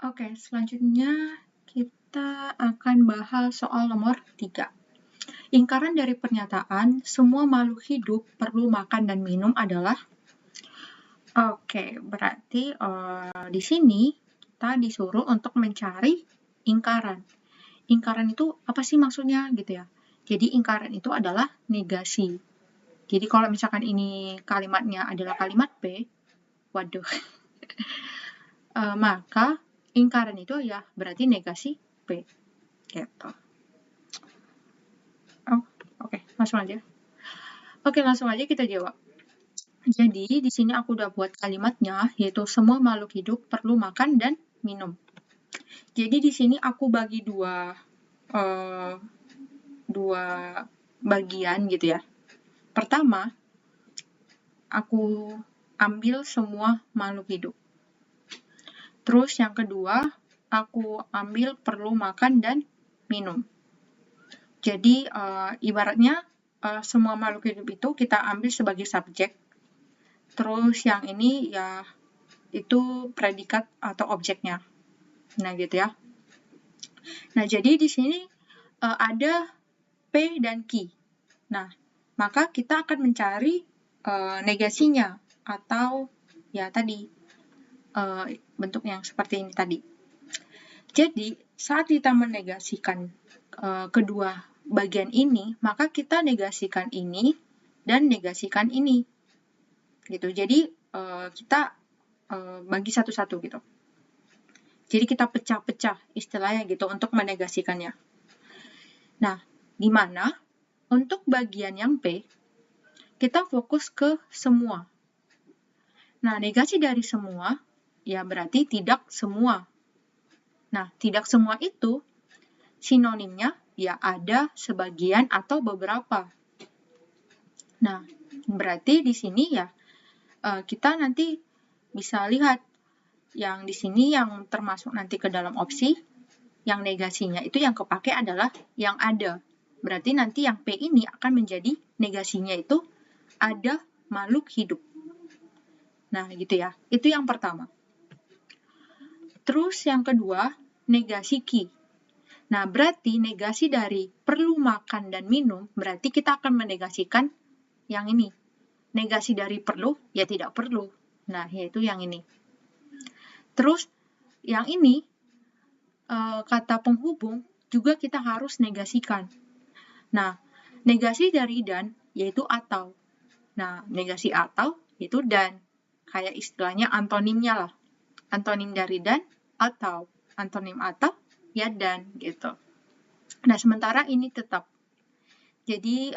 Oke, selanjutnya kita akan bahas soal nomor 3. Ingkaran dari pernyataan semua makhluk hidup perlu makan dan minum adalah. Oke, berarti di sini kita disuruh untuk mencari ingkaran. Ingkaran itu apa sih maksudnya gitu ya? Jadi ingkaran itu adalah negasi. Jadi kalau misalkan ini kalimatnya adalah kalimat P, waduh, maka ingkaran itu ya berarti negasi P. Gitu. Oh, oke, langsung aja. Oke, langsung aja kita jawab. Jadi, di sini aku udah buat kalimatnya, yaitu semua makhluk hidup perlu makan dan minum. Jadi, di sini aku bagi dua bagian gitu ya. Pertama, aku ambil semua makhluk hidup. Terus yang kedua, aku ambil perlu makan dan minum. Jadi, ibaratnya semua makhluk hidup itu kita ambil sebagai subjek. Terus yang ini ya itu predikat atau objeknya. Nah, gitu ya. Nah, jadi di sini ada P dan Q. Nah, maka kita akan mencari negasinya atau ya tadi bentuk yang seperti ini tadi. Jadi, saat kita menegasikan kedua bagian ini, maka kita negasikan ini dan negasikan ini. Gitu. Jadi, kita bagi satu-satu gitu. Jadi kita pecah-pecah istilahnya gitu untuk menegasikannya. Nah, di mana untuk bagian yang P, kita fokus ke semua. Nah, negasi dari semua, ya berarti tidak semua. Nah, tidak semua itu sinonimnya ya ada, sebagian, atau beberapa. Nah, berarti di sini ya kita nanti bisa lihat yang di sini yang termasuk nanti ke dalam opsi, yang negasinya itu yang kepake adalah yang ada. Berarti nanti yang P ini akan menjadi negasinya itu ada makhluk hidup. Nah, gitu ya. Itu yang pertama. Terus yang kedua, negasi Q. Nah, berarti negasi dari perlu makan dan minum, berarti kita akan menegasikan yang ini. Negasi dari perlu, ya tidak perlu. Nah, yaitu yang ini. Terus, yang ini, kata penghubung, juga kita harus negasikan. Nah, negasi dari dan, yaitu atau. Nah, negasi atau, yaitu dan. Kayak istilahnya antonimnya lah. Antonim dari dan, atau. Antonim atau, ya dan, gitu. Nah, sementara ini tetap. Jadi,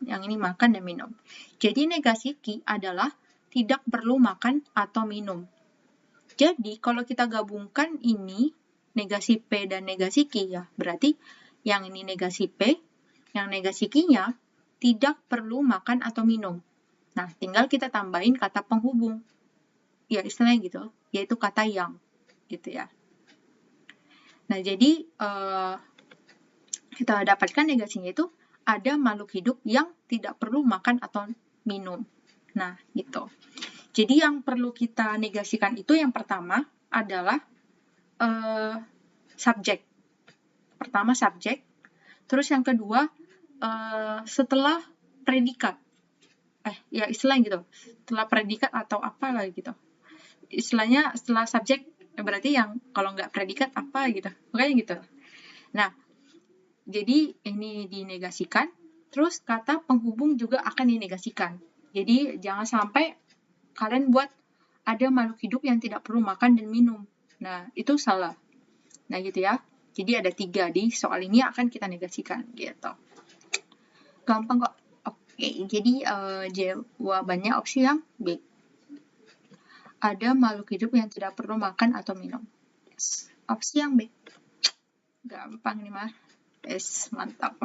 yang ini makan dan minum. Jadi, negasi Q adalah tidak perlu makan atau minum. Jadi, kalau kita gabungkan ini, negasi P dan negasi Q ya, berarti yang ini negasi P, yang negasi Q-nya tidak perlu makan atau minum. Nah, tinggal kita tambahin kata penghubung. Ya, istilahnya gitu, yaitu kata yang, gitu ya. Nah, jadi kita dapatkan negasinya itu ada makhluk hidup yang tidak perlu makan atau minum. Nah, gitu. Jadi yang perlu kita negasikan itu yang pertama adalah subjek. Pertama subjek, terus yang kedua setelah predikat. Ya istilahnya gitu. Setelah predikat atau apa lah gitu. Istilahnya setelah subjek berarti yang kalau nggak predikat apa gitu. Makanya gitu. Nah, jadi ini dinegasikan, terus kata penghubung juga akan dinegasikan. Jadi jangan sampai kalian buat ada makhluk hidup yang tidak perlu makan dan minum. Nah, itu salah. Nah, gitu ya. Jadi ada 3 di soal ini akan kita negasikan gitu. Gampang kok. Oke, jadi jawabannya opsi yang B. Ada makhluk hidup yang tidak perlu makan atau minum. Yes. Opsi yang B. Gampang nih mah. Yes, mantap.